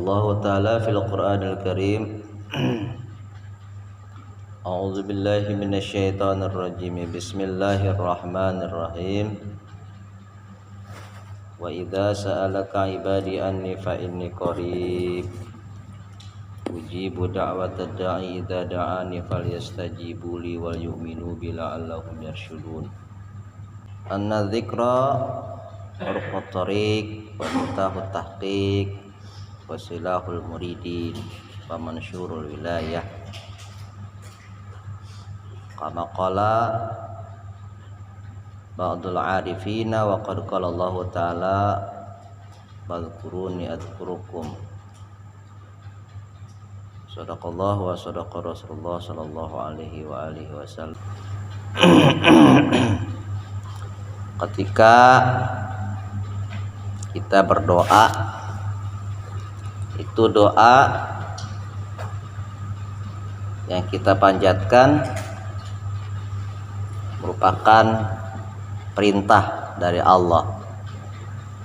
Allah Ta'ala fil Qur'anil Karim. A'udzu billahi minasyaitonir rajim. Bismillahirrahmanirrahim. Wa idza sa'alaka ibadi anni fa inni qarib. Ujibu da'watad da'i idza da'ani falyastajibu li wal yu'minu bi la'allahum yarshudun. Anna dzikra urqut tariq wa mutahut tahqiq wasilahul muridin wa mansyurul wilayah kama qala ba'dul arifina wa qad qala Allah ta'ala fadhkuruni adhkurukum. Sadaqallahu wa sadaqa Rasulullah sallallahu alaihi wa alihi wasallam. Ketika kita berdoa, itu doa yang kita panjatkan merupakan perintah dari Allah,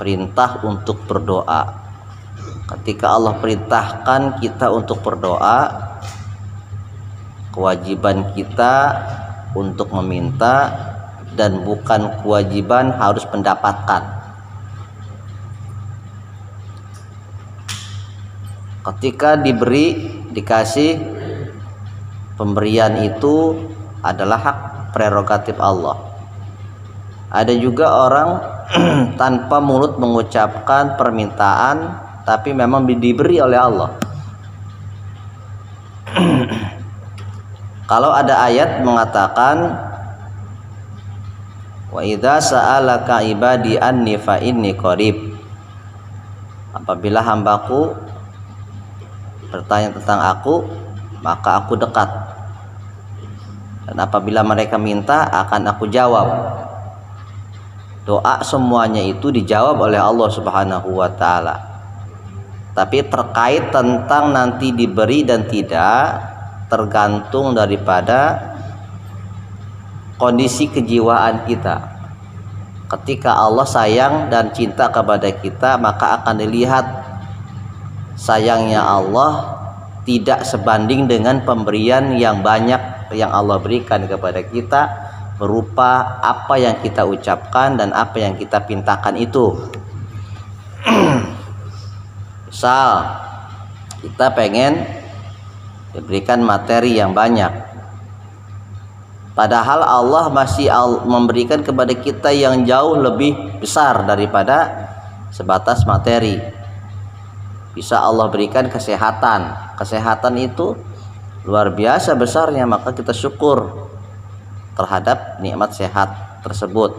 perintah untuk berdoa. Ketika Allah perintahkan kita untuk berdoa, kewajiban kita untuk meminta dan bukan kewajiban harus mendapatkan. Ketika dikasih, pemberian itu adalah hak prerogatif Allah. Ada juga orang tanpa mulut mengucapkan permintaan, tapi memang diberi oleh Allah. Kalau ada ayat mengatakan wa idza sa'alaka ibadi anni fa inni qarib, apabila hambaku bertanya tentang aku, maka aku dekat, dan apabila mereka minta akan aku jawab. Doa semuanya itu dijawab oleh Allah Subhanahu wa ta'ala. Tapi terkait tentang nanti diberi dan tidak, tergantung daripada kondisi kejiwaan kita. Ketika Allah sayang dan cinta kepada kita, maka akan dilihat sayangnya Allah tidak sebanding dengan pemberian yang banyak yang Allah berikan kepada kita, berupa apa yang kita ucapkan dan apa yang kita pintakan itu. Misal kita pengen diberikan materi yang banyak, padahal Allah masih memberikan kepada kita yang jauh lebih besar daripada sebatas materi. Bisa Allah berikan kesehatan. Kesehatan itu luar biasa besarnya, maka kita syukur terhadap nikmat sehat tersebut.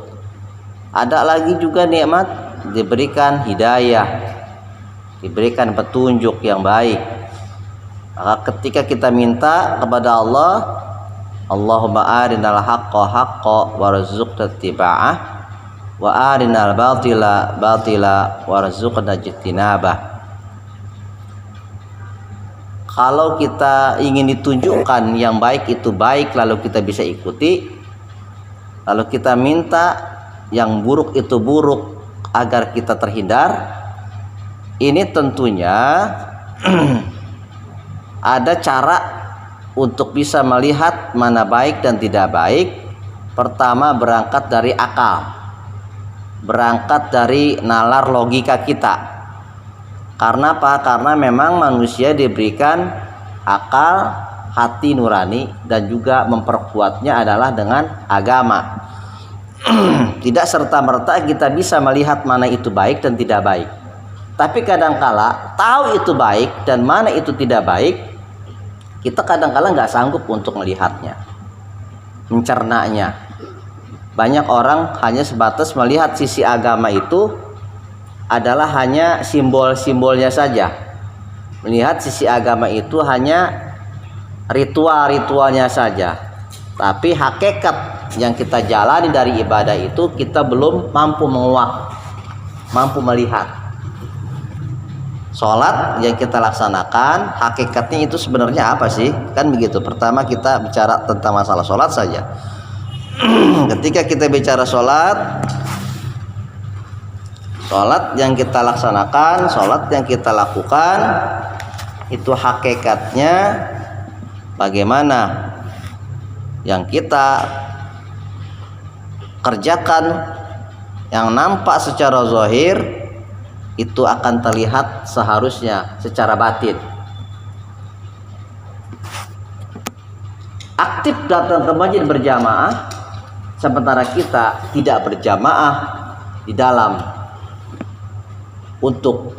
Ada lagi juga nikmat diberikan hidayah, diberikan petunjuk yang baik. Maka ketika kita minta kepada Allah, Allahumma arinal haqqa haqqa warzuqna ittiba'ah wa arinal batila batila warzuqna ijtinabah. Kalau kita ingin ditunjukkan yang baik itu baik, lalu kita bisa ikuti. Lalu kita minta yang buruk itu buruk agar kita terhindar. Ini tentunya ada cara untuk bisa melihat mana baik dan tidak baik. Pertama, berangkat dari akal, berangkat dari nalar logika kita. Karena apa? Karena memang manusia diberikan akal, hati nurani, dan juga memperkuatnya adalah dengan agama. Tidak serta-merta kita bisa melihat mana itu baik dan tidak baik. Tapi kadangkala tahu itu baik dan mana itu tidak baik, kita kadangkala nggak sanggup untuk melihatnya, mencernanya. Banyak orang hanya sebatas melihat sisi agama itu adalah hanya simbol-simbolnya saja. Melihat sisi agama itu hanya ritual-ritualnya saja. Tapi hakikat yang kita jalani dari ibadah itu kita belum mampu menguak, mampu melihat. Sholat yang kita laksanakan, hakikatnya itu sebenarnya apa sih? Kan begitu. Pertama kita bicara tentang masalah sholat saja. Ketika kita bicara sholat Sholat yang kita laksanakan, sholat yang kita lakukan, itu hakikatnya bagaimana yang kita kerjakan yang nampak secara zahir itu akan terlihat seharusnya secara batin. Aktif datang ke masjid berjamaah, sementara kita tidak berjamaah di dalam untuk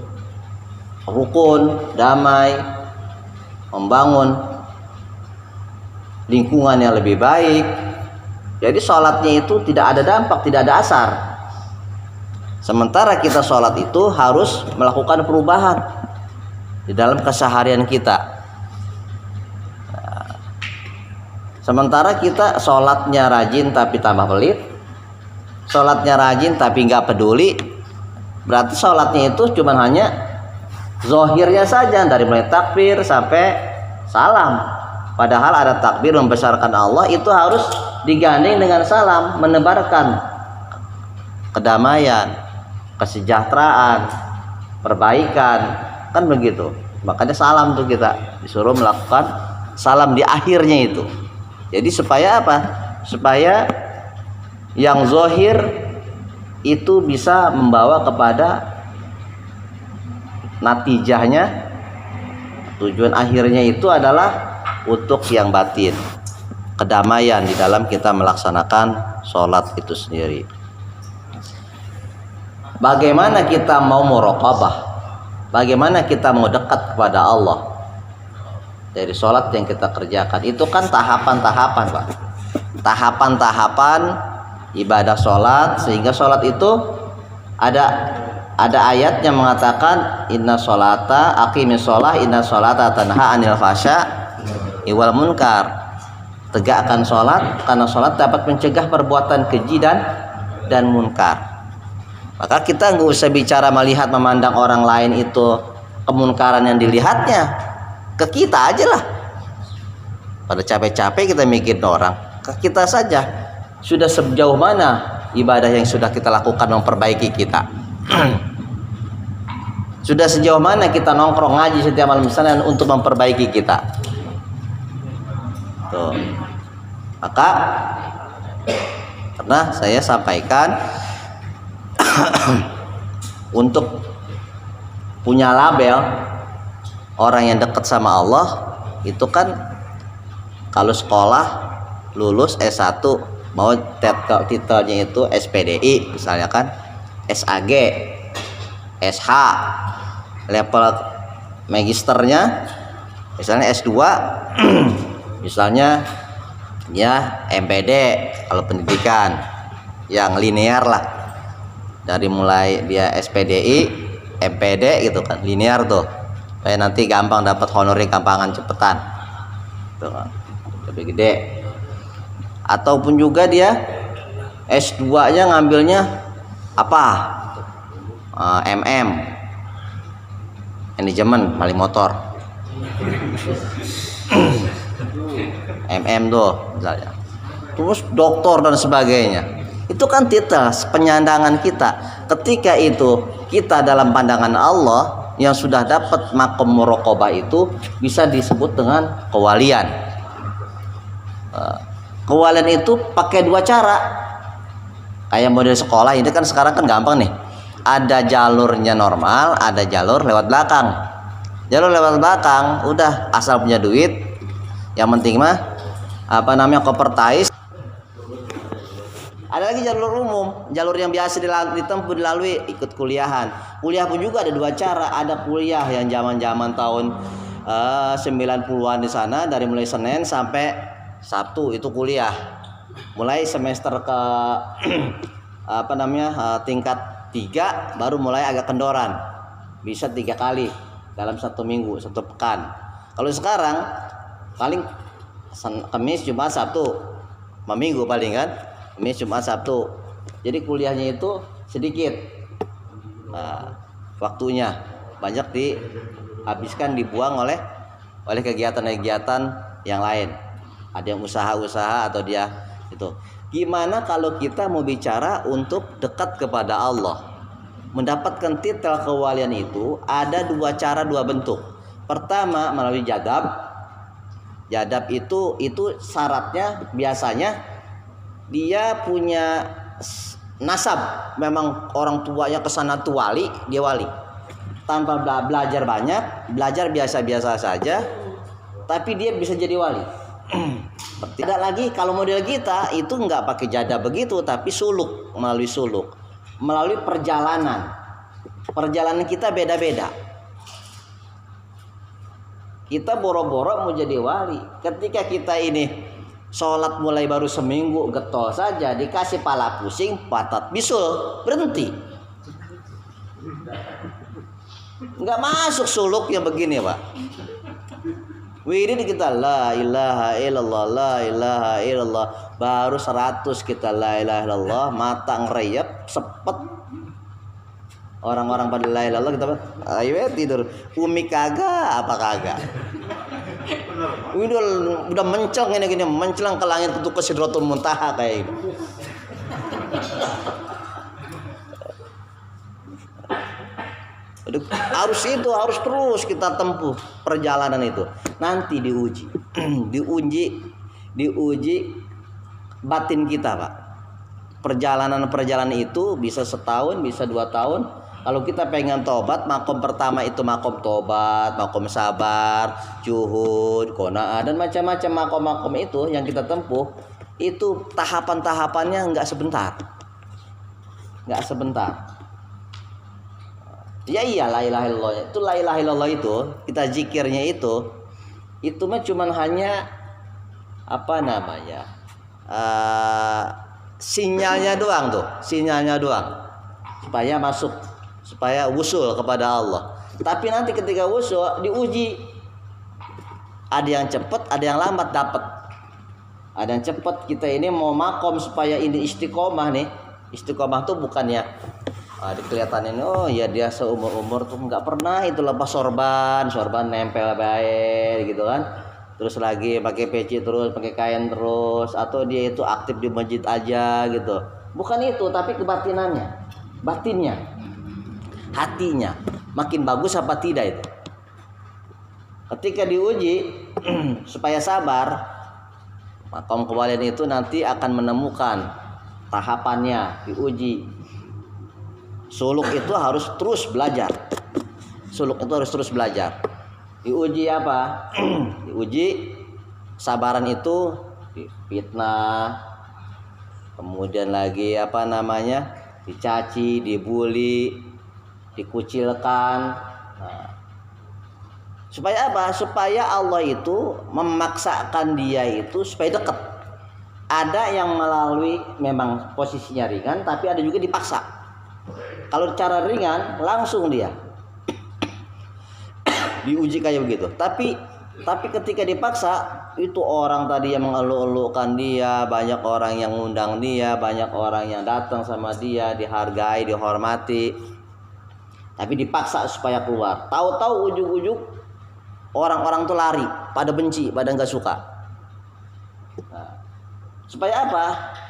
rukun, damai, membangun lingkungan yang lebih baik. Jadi sholatnya itu tidak ada dampak, tidak ada asar. Sementara kita sholat itu harus melakukan perubahan di dalam keseharian kita. Sementara kita sholatnya rajin tapi tambah pelit, sholatnya rajin tapi nggak peduli, berarti sholatnya itu cuma hanya zahirnya saja, dari mulai takbir sampai salam. Padahal ada takbir membesarkan Allah, itu harus digandeng dengan salam, menebarkan kedamaian, kesejahteraan, perbaikan, kan begitu. Makanya salam tuh kita disuruh melakukan salam di akhirnya itu. Jadi supaya apa? Supaya yang zahir itu bisa membawa kepada natijahnya, tujuan akhirnya itu adalah untuk yang batin, kedamaian di dalam kita melaksanakan sholat itu sendiri. Bagaimana kita mau muraqabah, bagaimana kita mau dekat kepada Allah dari sholat yang kita kerjakan, itu kan tahapan-tahapan, Pak. Tahapan-tahapan ibadah sholat, sehingga sholat itu ada ayat yang mengatakan inna sholata aqimis sholah inna sholata tanha anil fasya iwal munkar. Tegakkan sholat, karena sholat dapat mencegah perbuatan keji dan munkar. Maka kita nggak usah bicara melihat memandang orang lain itu kemunkaran yang dilihatnya, ke kita aja lah. Pada capek-capek kita mikirin orang, ke kita saja. Sudah sejauh mana ibadah yang sudah kita lakukan memperbaiki kita? Sudah sejauh mana kita nongkrong ngaji setiap malam Senin untuk memperbaiki kita? Tuh. Maka pernah saya sampaikan untuk punya label orang yang dekat sama Allah itu kan kalau sekolah lulus S1 mau titelnya itu SPDI misalnya kan, SAG, SH, level magisternya misalnya S2 misalnya ya MPD kalau pendidikan yang linear lah, dari mulai dia SPDI, MPD gitu kan, linear tuh, supaya nanti gampang dapat honoring, gampangan cepetan tuh kan, lebih gede. Ataupun juga dia S2 nya ngambilnya apa, manajemen paling motor tuh misalnya, terus doktor dan sebagainya. Itu kan titel penyandangan kita. Ketika itu kita dalam pandangan Allah yang sudah dapat makom muraqabah itu bisa disebut dengan kewalian. Kewalian itu pakai dua cara. Kayak model sekolah ini kan sekarang kan gampang nih. Ada jalurnya normal, ada jalur lewat belakang. Jalur lewat belakang udah asal punya duit. Yang penting mah kompertais. Ada lagi jalur umum, jalur yang biasa ditempuh dilalui, ikut kuliahan. Kuliah pun juga ada dua cara. Ada kuliah yang zaman-zaman tahun 90-an di sana, dari mulai Senin sampai Sabtu itu kuliah. Mulai semester ke tingkat 3 baru mulai agak kendoran. Bisa 3 kali dalam 1 minggu, 1 pekan. Kalau sekarang paling Kamis, Jumat, Sabtu, Minggu paling kan. Kamis, Jumat, Sabtu. Jadi kuliahnya itu sedikit. Waktunya banyak dihabiskan, dibuang oleh kegiatan-kegiatan yang lain. Ada yang usaha-usaha atau dia itu. Gimana kalau kita mau bicara untuk dekat kepada Allah? Mendapatkan titel kewalian itu ada dua cara, dua bentuk. Pertama melalui jadab. Jadab itu syaratnya biasanya dia punya nasab, memang orang tuanya kesana tuh wali, dia wali. Tanpa belajar banyak, belajar biasa-biasa saja, tapi dia bisa jadi wali. Tidak lagi kalau model kita itu nggak pakai jadab begitu, tapi suluk, melalui perjalanan. Perjalanan kita beda-beda. Kita boro-boro mau jadi wali. Ketika kita ini sholat mulai baru seminggu, getol saja, dikasih pala pusing, patat bisul, berhenti. Nggak masuk suluk yang begini, Pak. Wirid kita la ilaha illallah, la ilaha illallah. Baru 100 kita la ilaha illallah, mata ngereyep, sepet. Orang-orang pada la ilaha illallah, kita ayo tidur. Umi kagak, apa kagak? Udah menceng ini gini, mencelang ke langit untuk ke Sidratul Muntaha kayak gitu. Harus terus kita tempuh perjalanan itu. Nanti diuji. diuji batin kita, Pak. Perjalanan itu bisa setahun, bisa 2 tahun. Kalau kita pengen tobat, makom pertama itu makom tobat, makom sabar, juhud, qanaah, dan macam-macam makom-makom itu yang kita tempuh. Itu tahapan-tahapannya nggak sebentar. Ya iya, la ilaha illallah. Itu la ilaha illallah itu, kita zikirnya itu mah cuman hanya sinyalnya doang supaya masuk, supaya wusul kepada Allah. Tapi nanti ketika wusul diuji, ada yang cepat, ada yang lambat dapat. Ada yang cepat, kita ini mau makom supaya ini istiqomah nih. Istiqomah tuh bukannya kelihatan ini, oh ya dia seumur-umur tuh nggak pernah itu lepas sorban nempel baik gitu kan. Terus lagi pakai peci terus, pakai kain terus, atau dia itu aktif di masjid aja gitu. Bukan itu, tapi batinnya, hatinya makin bagus apa tidak itu. Ketika diuji supaya sabar, makom kewalian itu nanti akan menemukan tahapannya, diuji. Suluk itu harus terus belajar. Diuji apa? Diuji sabaran itu fitnah. Kemudian lagi dicaci, dibully, dikucilkan. Nah, supaya apa? Supaya Allah itu memaksakan dia itu supaya dekat. Ada yang melalui memang posisinya ringan, tapi ada juga dipaksa. Kalau cara ringan langsung dia diuji kayak begitu. Tapi ketika dipaksa, itu orang tadi yang mengeluh-elukan dia, banyak orang yang ngundang dia, banyak orang yang datang sama dia, dihargai, dihormati. Tapi dipaksa supaya keluar. Tahu-tahu ujug-ujug orang-orang tuh lari, pada benci, pada nggak suka. Nah, supaya apa?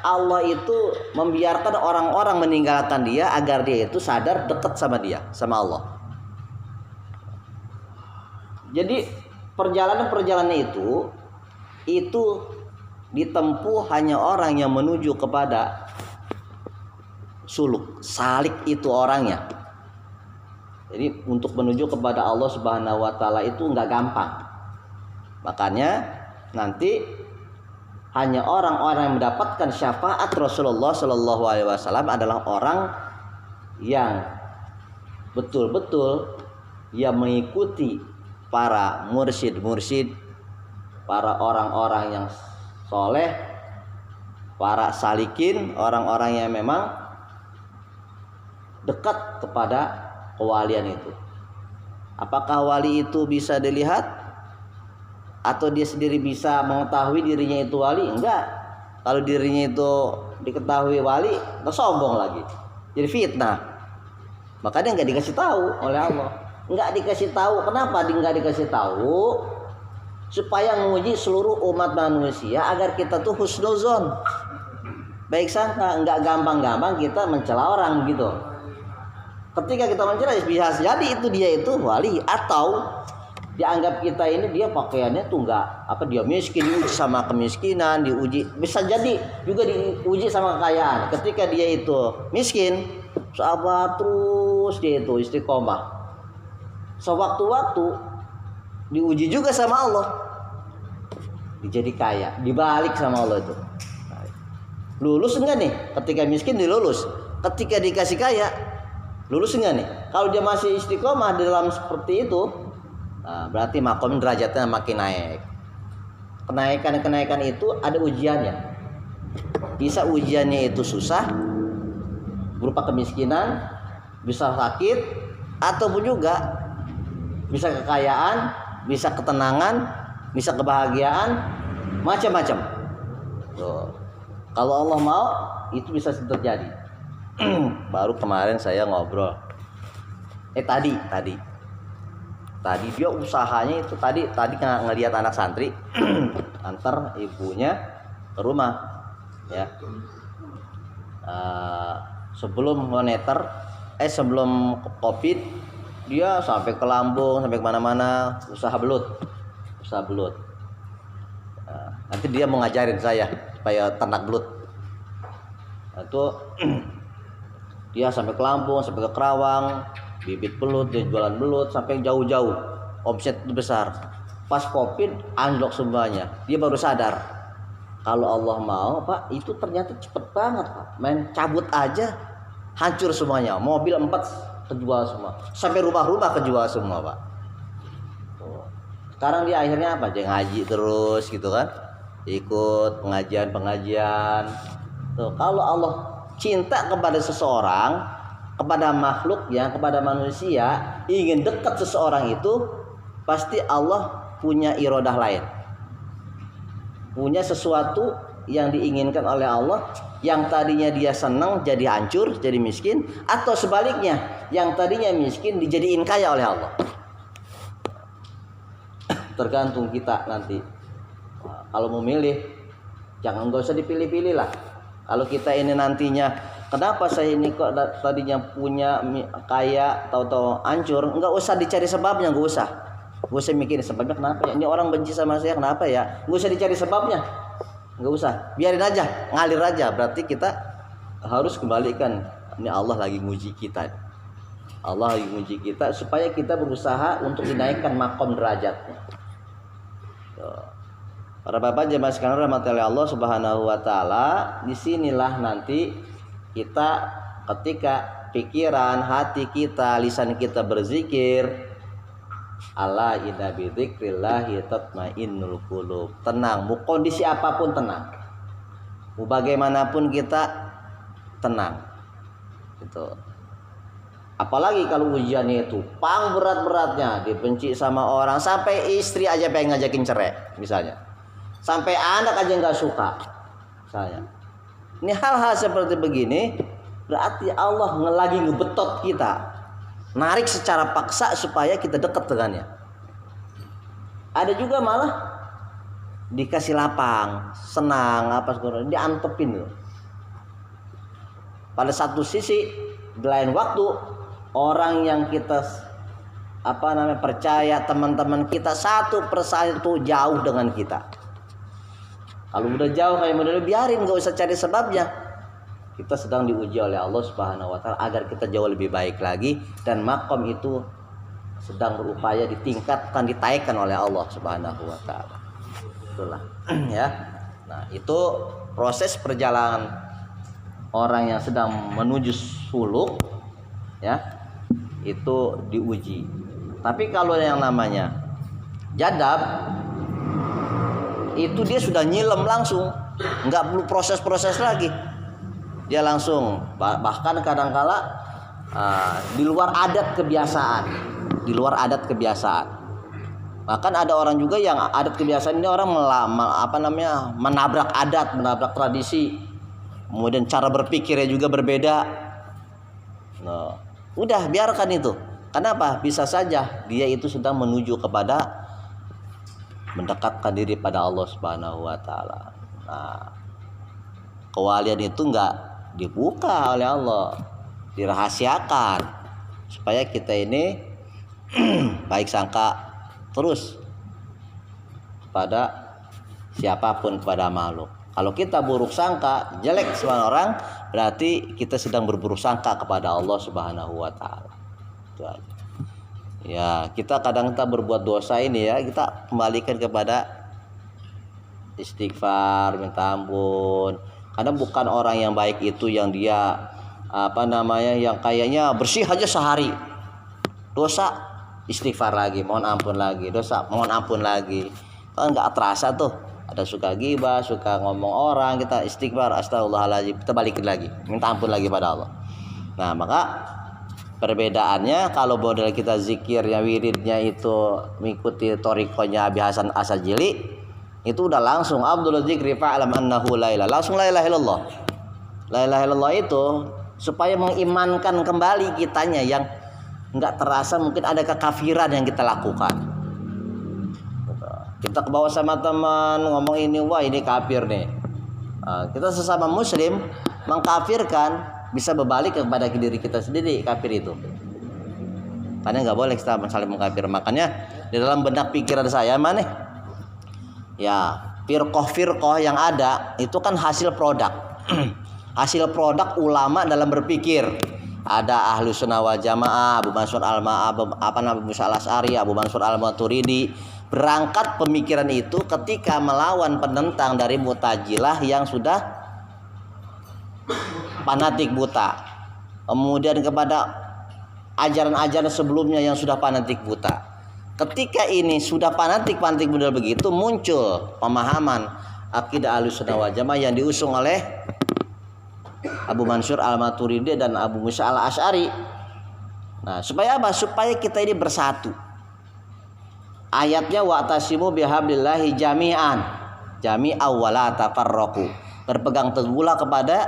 Allah itu membiarkan orang-orang meninggalkan dia agar dia itu sadar dekat sama dia, sama Allah. Jadi perjalanan itu ditempuh hanya orang yang menuju kepada suluk, salik itu orangnya. Jadi untuk menuju kepada Allah Subhanahu wa taala itu enggak gampang. Makanya nanti hanya orang-orang yang mendapatkan syafaat Rasulullah Shallallahu Alaihi Wasallam adalah orang yang betul-betul yang mengikuti para mursyid, para orang-orang yang soleh, para salikin, orang-orang yang memang dekat kepada kewalian itu. Apakah wali itu bisa dilihat? Atau dia sendiri bisa mengetahui dirinya itu wali? Enggak. Kalau dirinya itu diketahui wali, sombong lagi, jadi fitnah. Makanya nggak dikasih tahu oleh Allah. Nggak dikasih tahu. Kenapa nggak dikasih tahu? Supaya menguji seluruh umat manusia agar kita tuh husnuzon, baik sangka, nggak gampang-gampang kita mencela orang gitu. Ketika kita mencerai bisa jadi itu dia itu wali, atau dianggap kita ini dia pakaiannya tuh enggak apa, dia miskin, diuji sama kemiskinan, diuji bisa jadi juga diuji sama kekayaan. Ketika dia itu miskin, sabar terus dia itu istiqomah. Sewaktu-waktu diuji juga sama Allah, dijadi kaya, dibalik sama Allah itu. Lulus enggak nih? Ketika miskin dilulus, ketika dikasih kaya lulus enggak nih? Kalau dia masih istiqomah dalam seperti itu, nah, berarti makom derajatnya makin naik. Kenaikan itu ada ujiannya. Bisa ujiannya itu susah, berupa kemiskinan, bisa sakit, ataupun juga bisa kekayaan, bisa ketenangan, bisa kebahagiaan, macam-macam. Tuh. Kalau Allah mau, itu bisa terjadi. Baru kemarin saya ngobrol. Tadi dia usahanya itu tadi ngelihat anak santri antar ibunya ke rumah, ya. Sebelum moneter, sebelum COVID, dia sampai ke Lampung, sampai kemana-mana, usaha belut. Nanti dia mau ngajarin saya supaya ternak belut. Itu dia sampai ke Lampung, sampai ke Kerawang, bibit belut, dia jualan belut sampai jauh-jauh, omset besar. Pas COVID anjlok semuanya, dia baru sadar kalau Allah mau, Pak, itu ternyata cepet banget, Pak. Main cabut aja hancur semuanya, mobil 4 kejual semua, sampai rumah-rumah kejual semua, Pak. Sekarang dia akhirnya apa? Dia ngaji terus gitu kan, ikut pengajian. Tuh, kalau Allah cinta kepada seseorang, kepada makhluknya, kepada manusia, ingin dekat seseorang itu, pasti Allah punya iradah lain, punya sesuatu yang diinginkan oleh Allah. Yang tadinya dia senang jadi hancur, jadi miskin, atau sebaliknya, yang tadinya miskin dijadiin kaya oleh Allah. Tergantung kita nanti. Kalau mau milih, nggak usah dipilih-pilih lah. Kalau kita ini nantinya, kenapa saya ini kok tadinya punya kaya, tahu-tahu hancur, nggak usah dicari sebabnya, nggak usah mikirin sebabnya kenapa ya. Ini orang benci sama saya kenapa ya? Nggak usah dicari sebabnya, nggak usah, biarin aja, ngalir aja. Berarti kita harus kembalikan, ini Allah lagi nguji kita. Allah lagi nguji kita supaya kita berusaha untuk dinaikkan makom derajatnya. Para bapak jemaah sekalian rahmati Allah Subhanahu wa taala, disinilah nanti kita ketika pikiran, hati kita, lisan kita berzikir, ala inna bi dzikrillahi tatmainnul qulub. Tenang, mau kondisi apapun tenang. Mau bagaimanapun kita tenang. Gitu. Apalagi kalau ujiannya itu pang berat-beratnya, dibenci sama orang, sampai istri aja pengen ngajakin cerai misalnya. Sampai anak aja nggak suka saya. Ini hal-hal seperti begini berarti Allah lagi ngebetot kita, narik secara paksa supaya kita dekat dengannya. Ada juga malah dikasih lapang, senang apa segala, diantepin loh. Pada satu sisi, di lain waktu orang yang kita percaya, teman-teman kita satu persatu jauh dengan kita. Kalau udah jauh kayak model, biarin, gak usah cari sebabnya. Kita sedang diuji oleh Allah Subhanahu wa taala agar kita jauh lebih baik lagi, dan makom itu sedang berupaya ditingkatkan, ditaikkan oleh Allah Subhanahu wa taala. Itulah ya. Nah, itu proses perjalanan orang yang sedang menuju suluk ya, itu diuji. Tapi kalau yang namanya jadab, itu dia sudah nyilem langsung, nggak perlu proses-proses lagi, dia langsung. Bahkan kadangkala di luar adat kebiasaan. Bahkan ada orang juga yang adat kebiasaan ini orang menabrak adat, menabrak tradisi, kemudian cara berpikirnya juga berbeda. Nah, udah biarkan itu. Kenapa? Bisa saja dia itu sedang menuju kepada mendekatkan diri pada Allah Subhanahu wa taala. Nah, kewalian itu enggak dibuka oleh Allah, dirahasiakan. supaya kita ini baik sangka terus pada siapapun, kepada makhluk. Kalau kita buruk sangka, jelek sama orang, berarti kita sedang berburuk sangka kepada Allah Subhanahu wa taala. Itu aja. Ya, kita kadang kita berbuat dosa ini ya, kita kembalikan kepada istighfar, minta ampun. Kadang bukan orang yang baik itu yang dia yang kayaknya bersih aja sehari. Dosa, istighfar lagi, mohon ampun lagi, dosa, mohon ampun lagi. Kan nggak terasa tuh. Ada suka ghibah, suka ngomong orang, kita istighfar, astagfirullahaladzim, kita balikin lagi, minta ampun lagi pada Allah. Nah, maka perbedaannya kalau model kita zikirnya, wiridnya itu mengikuti torikonya Abi Hasan Asajili, itu udah langsung Abdul Dzikri fa'lam annahu la ilaha, langsung la ilaha illallah. La ilaha illallah itu supaya mengimankan kembali kitanya yang nggak terasa mungkin ada kekafiran yang kita lakukan. Kita ke bawah sama teman ngomong ini, wah ini kafir nih. Kita sesama muslim mengkafirkan, bisa berbalik kepada diri kita sendiri kafir itu. Karena nggak boleh kita saling mengkafir. Makanya di dalam benak pikiran saya mana? Ya, firqah yang ada itu kan hasil produk. Hasil produk ulama dalam berpikir. Ada Ahlus Sunnah wal Jamaah, Abu Mansur Abu Musa al-Asy'ari, Abu Mansur al-Maturidi. Berangkat pemikiran itu ketika melawan penentang dari Mu'tazilah yang sudah fanatik buta. Kemudian kepada ajaran-ajaran sebelumnya yang sudah fanatik buta. Ketika ini sudah fanatik model begitu, muncul pemahaman akidah Ahlussunnah wal Jamaah yang diusung oleh Abu Mansur al-Maturidi dan Abu Musa al-Asy'ari. Nah, supaya apa? Supaya kita ini bersatu. Ayatnya wa'tasimu bihablillahi jami'an wa la tafarraqu. Berpegang teguhlah kepada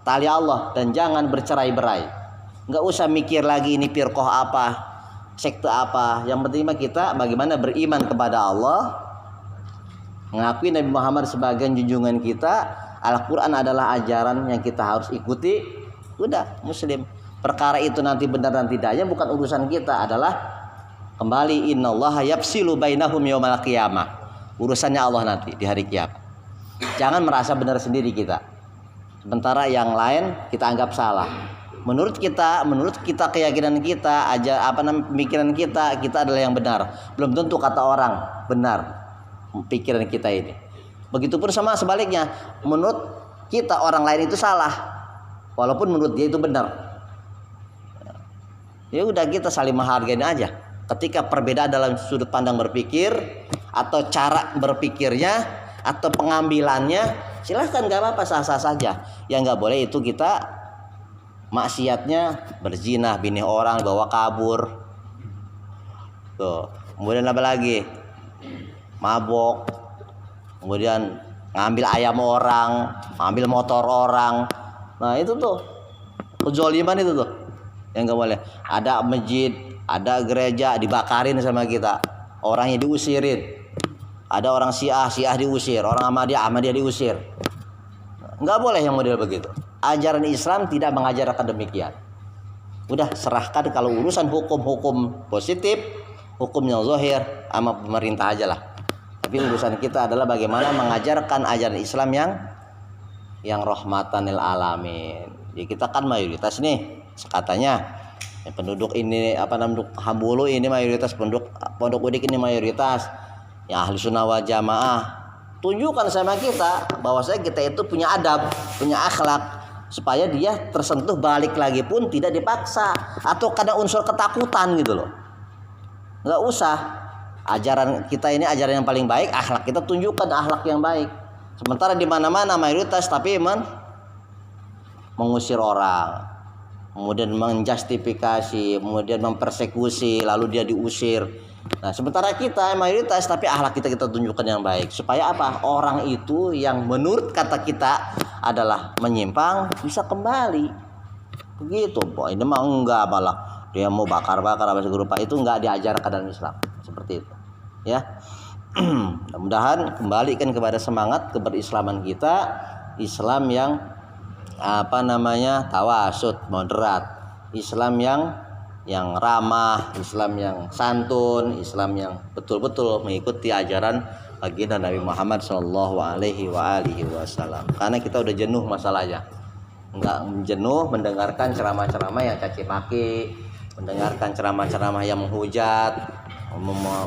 tali Allah dan jangan bercerai-berai. Enggak usah mikir lagi ini firqah apa, sekte apa. Yang penting kita bagaimana beriman kepada Allah, mengakui Nabi Muhammad sebagai junjungan kita, Al-Qur'an adalah ajaran yang kita harus ikuti. Udah, muslim. Perkara itu nanti benar dan tidaknya bukan urusan kita, adalah kembali innallaha yafsilu bainahum yaumal qiyamah. Urusannya Allah nanti di hari kiamat. Jangan merasa benar sendiri kita. Sementara yang lain kita anggap salah. Menurut kita keyakinan kita, pemikiran kita adalah yang benar. Belum tentu kata orang benar pikiran kita ini. Begitupun sama sebaliknya, menurut kita orang lain itu salah. Walaupun menurut dia itu benar. Ya udah, kita saling menghargai aja. Ketika perbedaan dalam sudut pandang berpikir atau cara berpikirnya atau pengambilannya, silahkan, gak apa-apa, sah-sah saja. Yang gak boleh itu kita maksiatnya berzina, bini orang, bawa kabur. Tuh. Kemudian apa lagi? Mabok. Kemudian ngambil ayam orang, ngambil motor orang. Nah itu tuh kezaliman itu tuh yang gak boleh. Ada masjid, ada gereja dibakarin sama kita, orangnya diusirin. Ada orang Syiah diusir, orang Ahmadiyah diusir. Nggak boleh yang model begitu. Ajaran Islam tidak mengajarkan demikian. Udah, serahkan kalau urusan hukum positif, hukumnya zahir sama pemerintah aja lah. Tapi urusan kita adalah bagaimana mengajarkan ajaran Islam yang rahmatan lil alamin. Jadi kita kan mayoritas nih, katanya penduduk ini Hambulu ini mayoritas, Pondok Udik ini mayoritas yang Ahlus Sunnah wal Jamaah. Tunjukkan sama kita bahwasanya kita itu punya adab, punya akhlak, supaya dia tersentuh balik lagi pun tidak dipaksa atau karena unsur ketakutan gitu loh. Nggak usah. Ajaran kita ini ajaran yang paling baik, akhlak kita tunjukkan akhlak yang baik. Sementara di mana-mana mayoritas tapi mengusir orang, kemudian menjustifikasi, kemudian mempersekusi, lalu dia diusir. Nah, sementara kita mayoritas tapi akhlak kita tunjukkan yang baik. Supaya apa? Orang itu yang menurut kata kita adalah menyimpang bisa kembali. Begitu, Pak. Ini mah enggak, malah dia mau bakar-bakar apa segala rupa, itu enggak diajarkan dalam Islam. Seperti itu. Ya. Mudah-mudahan kembalikan kepada semangat keberislaman kita, Islam yang tawasud, moderat, Islam yang yang ramah, Islam yang santun, Islam yang betul-betul mengikuti ajaran baginda Nabi Muhammad Shallallahu Alaihi Wasallam. Karena kita udah jenuh masalahnya, nggak jenuh mendengarkan ceramah-ceramah yang caci maki, mendengarkan ceramah-ceramah yang menghujat,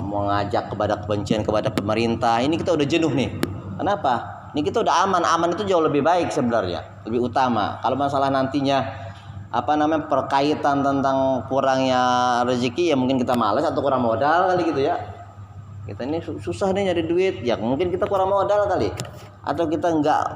mengajak kepada kebencian kepada pemerintah. Ini kita udah jenuh nih. Kenapa? Ini kita udah aman itu jauh lebih baik sebenarnya, lebih utama. Kalau masalah nantinya perkaitan tentang kurangnya rezeki, ya mungkin kita malas atau kurang modal kali gitu ya. Kita ini susah nih nyari duit, ya mungkin kita kurang modal kali, atau kita enggak